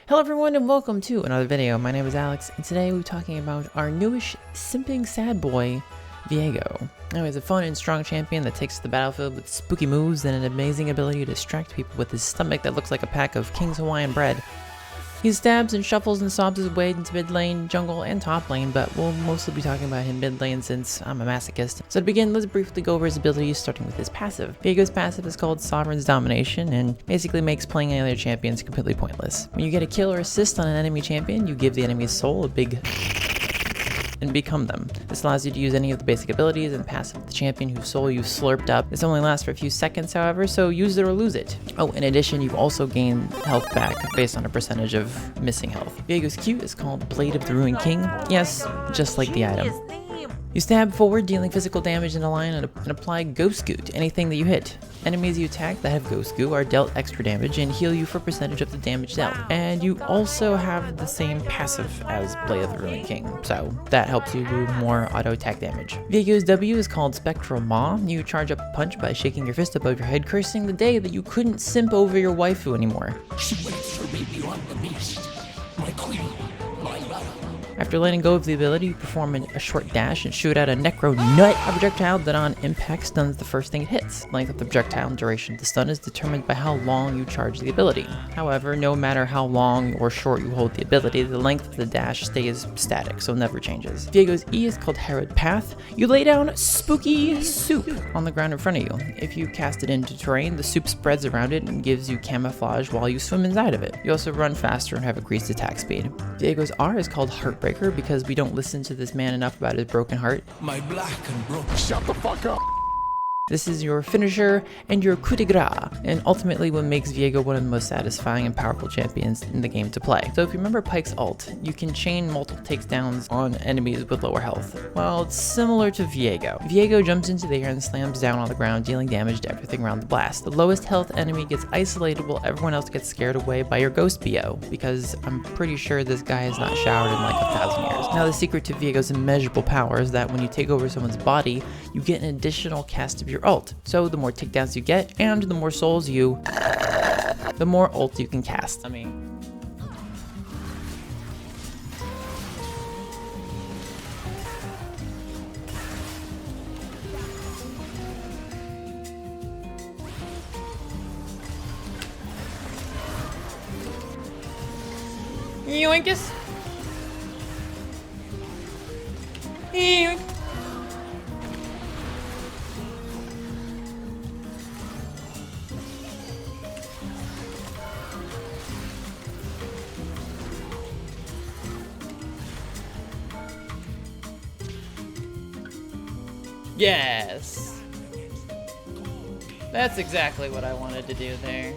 Hello everyone and welcome to another video. My name is Alex and today we're talking about our newish simping sad boy, Viego. Now he's a fun and strong champion that takes to the battlefield with spooky moves and an amazing ability to distract people with his stomach that looks like a pack of King's Hawaiian bread. He stabs and shuffles and sobs his way into mid lane, jungle, and top lane, but we'll mostly be talking about him mid lane since I'm a masochist. So to begin, let's briefly go over his abilities, starting with his passive. Viego's passive is called Sovereign's Domination, and basically makes playing any other champions completely pointless. When you get a kill or assist on an enemy champion, you give the enemy's soul a big and become them. This allows you to use any of the basic abilities and passive of the champion whose soul you slurped up. This only lasts for a few seconds, however, so use it or lose it. Oh, in addition, you also gain health back based on a percentage of missing health. Viego's Q is called Blade of the Ruined King. Yes, just like the item. You stab forward, dealing physical damage in a line and apply Ghost Goo to anything that you hit. Enemies you attack that have Ghost Goo are dealt extra damage and heal you for percentage of the damage dealt. And you also have the same passive as Blade of the Ruined King, so that helps you do more auto attack damage. Viego's W is called Spectral Maw. You charge up a punch by shaking your fist above your head, cursing the day that you couldn't simp over your waifu anymore. She waits for me beyond the mist, my queen, my lover. After letting go of the ability, you perform a short dash and shoot out a Necro Nut, a projectile that on impact stuns the first thing it hits. Length of the projectile and duration of the stun is determined by how long you charge the ability. However, no matter how long or short you hold the ability, the length of the dash stays static, so never changes. Viego's E is called Herod Path. You lay down spooky soup on the ground in front of you. If you cast it into terrain, the soup spreads around it and gives you camouflage while you swim inside of it. You also run faster and have increased attack speed. Viego's R is called Heartbreaker because we don't listen to this man enough about his broken heart. My black and broken. Shut the fuck up. This is your finisher and your coup de grace, and ultimately what makes Viego one of the most satisfying and powerful champions in the game to play. So if you remember Pyke's ult, you can chain multiple takedowns on enemies with lower health. Well, it's similar to Viego. Viego jumps into the air and slams down on the ground, dealing damage to everything around the blast. The lowest health enemy gets isolated while everyone else gets scared away by your ghost BO, because I'm pretty sure this guy has not showered in like 1,000 years. Now the secret to Viego's immeasurable power is that when you take over someone's body, you get an additional cast of your ult. So the more takedowns you get and the more souls the more ult you can cast. I mean, yoinkus. Yoink. Yes. That's exactly what I wanted to do there.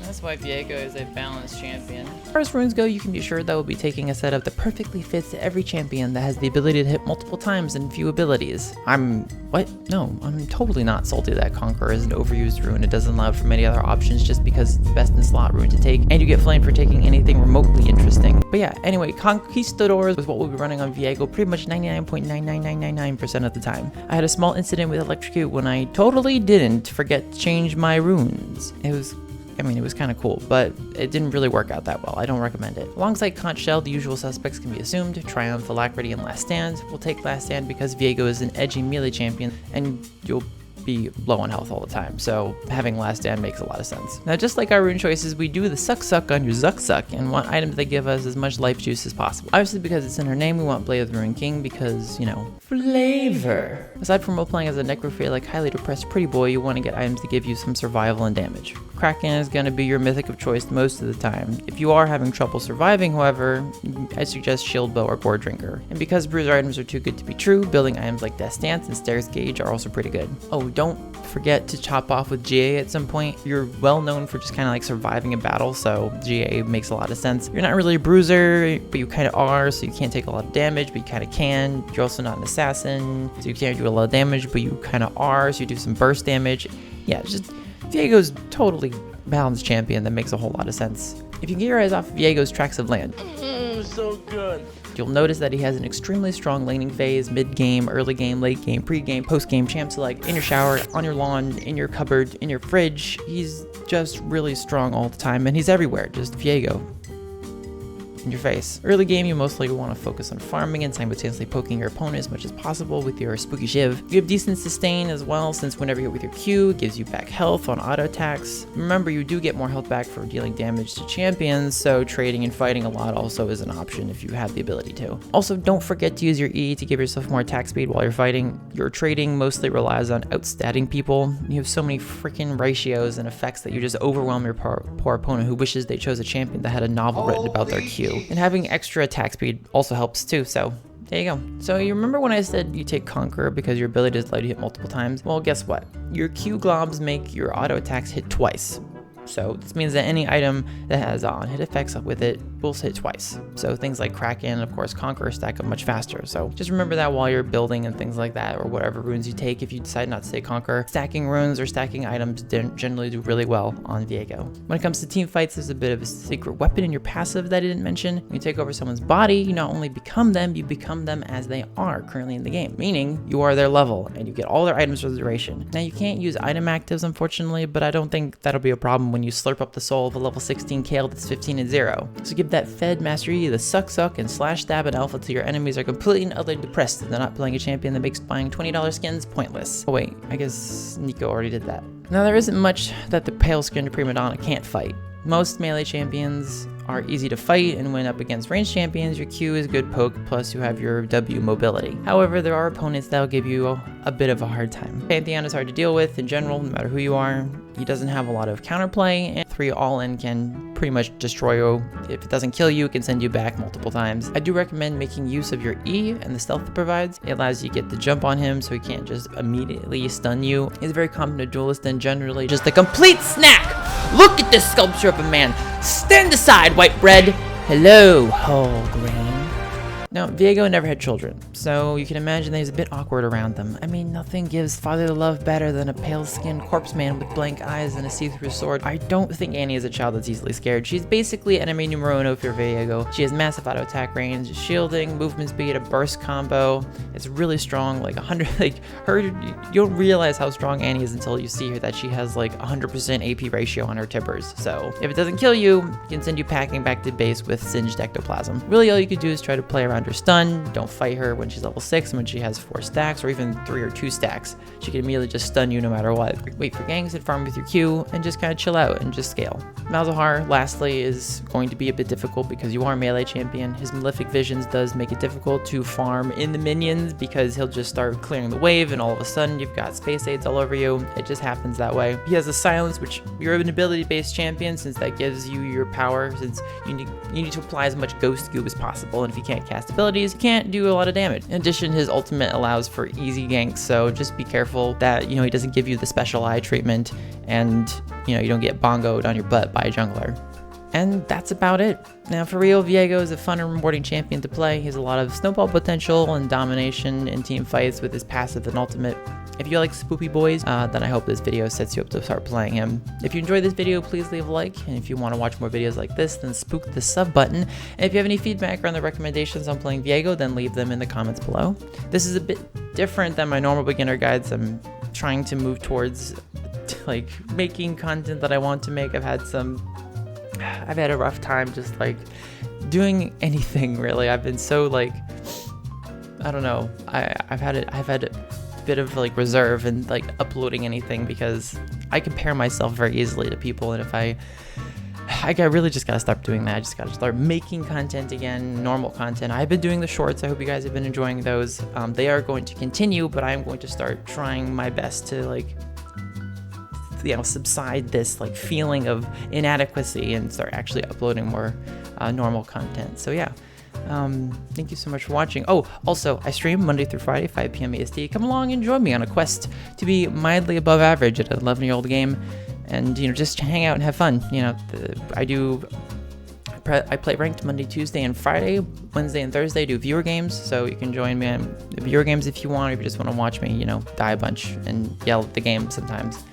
That's why Viego is a balanced champion. As far as runes go, you can be sure that we'll be taking a setup that perfectly fits every champion that has the ability to hit multiple times and few abilities. What? No, I'm totally not salty that Conqueror is an overused rune. It doesn't allow for many other options just because it's the best in slot rune to take, and you get flamed for taking anything remotely interesting. But yeah, anyway, Conquistadors was what we'll be running on Viego pretty much 99.99999% of the time. I had a small incident with Electrocute when I totally didn't forget to change my runes. It was kind of cool, but it didn't really work out that well. I don't recommend it. Alongside Conch Shell, the usual suspects can be assumed: Triumph, Alacrity, and Last Stand. We'll take Last Stand because Viego is an edgy melee champion, and you'll be low on health all the time, so having Last Stand makes a lot of sense. Now, just like our rune choices, we do the suck on your zuck and want items that give us as much life juice as possible. Obviously, because it's in her name, we want Blade of the Ruined King because, you know, flavor. Aside from role-playing as a necrophilic, highly depressed pretty boy, you want to get items to give you some survival and damage. Kraken is going to be your mythic of choice most of the time. If you are having trouble surviving, however, I suggest Shield Bow or Gore Drinker. And because bruiser items are too good to be true, building items like Death Stance and Stairs Gauge are also pretty good. Oh, don't forget to chop off with GA at some point. You're well known for just kind of like surviving a battle, so GA makes a lot of sense. You're not really a bruiser, but you kind of are, so you can't take a lot of damage, but you kind of can. You're also not an assassin, so you can't do a lot of damage, but you kind of are, so you do some burst damage. Yeah, just Viego's totally balanced champion that makes a whole lot of sense. If you can get your eyes off Viego's Tracts of Land, was so good. You'll notice that he has an extremely strong laning phase, mid-game, early game, late game, pre-game, post-game, champ select, in your shower, on your lawn, in your cupboard, in your fridge. He's just really strong all the time, and he's everywhere, just Viego. In your face. Early game, you mostly want to focus on farming and simultaneously poking your opponent as much as possible with your spooky shiv. You have decent sustain as well, since whenever you're with your Q, it gives you back health on auto attacks. Remember, you do get more health back for dealing damage to champions, so trading and fighting a lot also is an option if you have the ability to. Also, don't forget to use your E to give yourself more attack speed while you're fighting. Your trading mostly relies on outstatting people. You have so many freaking ratios and effects that you just overwhelm your poor opponent who wishes they chose a champion that had a novel written about their Q. And having extra attack speed also helps too, so there you go. So you remember when I said you take Conqueror because your ability does let you hit multiple times? Well, guess what? Your Q globs make your auto attacks hit twice. So this means that any item that has on-hit effects with it will hit twice. So things like Kraken, of course, Conqueror stack up much faster. So just remember that while you're building and things like that, or whatever runes you take. If you decide not to say Conqueror, stacking runes or stacking items generally do really well on Viego. When it comes to team fights, there's a bit of a secret weapon in your passive that I didn't mention. When you take over someone's body, you not only become them, you become them as they are currently in the game, meaning you are their level and you get all their items for the duration. Now you can't use item actives, unfortunately, but I don't think that'll be a problem when you slurp up the soul of a level 16 Kale that's 15 and 0. So give that Fed Master Yi the suck and slash stab and alpha till your enemies are completely and utterly depressed and they're not playing a champion that makes buying $20 skins pointless. Oh wait, I guess Nico already did that. Now there isn't much that the pale-skinned prima donna can't fight. Most melee champions are easy to fight, and when up against ranged champions, your Q is good poke, plus you have your W mobility. However, there are opponents that will give you a bit of a hard time. Pantheon is hard to deal with in general, no matter who you are. He doesn't have a lot of counterplay, and 3 all-in can pretty much destroy you. If it doesn't kill you, it can send you back multiple times. I do recommend making use of your E and the stealth it provides. It allows you to get the jump on him so he can't just immediately stun you. He's a very competent duelist and generally just a complete snack! Look at this sculpture of a man! Stand aside, white bread! Hello, whole grain. Now, Viego never had children, so you can imagine that he's a bit awkward around them. I mean, nothing gives fatherly love better than a pale-skinned corpse man with blank eyes and a see-through sword. I don't think Annie is a child that's easily scared. She's basically enemy numero uno for Viego. She has massive auto attack range, shielding, movement speed, a burst combo. It's really strong, like 100, you don't realize how strong Annie is until you see her that she has like 100% AP ratio on her tippers. So if it doesn't kill you, it can send you packing back to base with singed ectoplasm. Really all you could do is try to play around her stun. Don't fight her when she's level 6 and when she has 4 stacks or even 3 or 2 stacks. She can immediately just stun you no matter what. Wait for ganks and farm with your Q and just kind of chill out and just scale. Malzahar, lastly, is going to be a bit difficult because you are a melee champion. His Malefic Visions does make it difficult to farm in the minions because he'll just start clearing the wave and all of a sudden you've got space aids all over you. It just happens that way. He has a silence, which you're an ability-based champion since that gives you your power, since you need to apply as much ghost goo as possible, and if you can't cast abilities, you can't do a lot of damage. In addition, his ultimate allows for easy ganks, so just be careful that, he doesn't give you the special eye treatment and, you don't get bongoed on your butt by a jungler. And that's about it. Now, for real, Viego is a fun and rewarding champion to play. He has a lot of snowball potential and domination in team fights with his passive and ultimate. If you like spoopy boys, then I hope this video sets you up to start playing him. If you enjoyed this video, please leave a like. And if you want to watch more videos like this, then spook the sub button. And if you have any feedback or other recommendations on playing Viego, then leave them in the comments below. This is a bit different than my normal beginner guides. I'm trying to move towards making content that I want to make. I've had a rough time just doing anything really. I've been so I don't know. I've had a bit of reserve and uploading anything because I compare myself very easily to people, and if I really just gotta stop doing that. I just gotta start making content again, normal content. I've been doing the shorts. I hope you guys have been enjoying those. They are going to continue, but I'm going to start trying my best to subside this feeling of inadequacy and start actually uploading more normal content. So yeah. Thank you so much for watching. Oh, also, I stream Monday through Friday, 5 p.m. EST. Come along and join me on a quest to be mildly above average at an 11-year-old game, and just hang out and have fun. I play ranked Monday, Tuesday, and Friday. Wednesday and Thursday I do viewer games, so you can join me on viewer games if you want, or if you just want to watch me, die a bunch and yell at the game sometimes.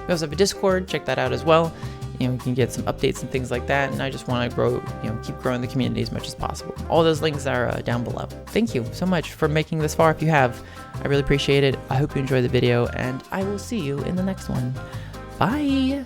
We also have a Discord, check that out as well. you know, we can get some updates and things like that. And I just want to grow, you know, keep growing the community as much as possible. All those links are down below. Thank you so much for making this far. If you have, I really appreciate it. I hope you enjoyed the video, and I will see you in the next one. Bye.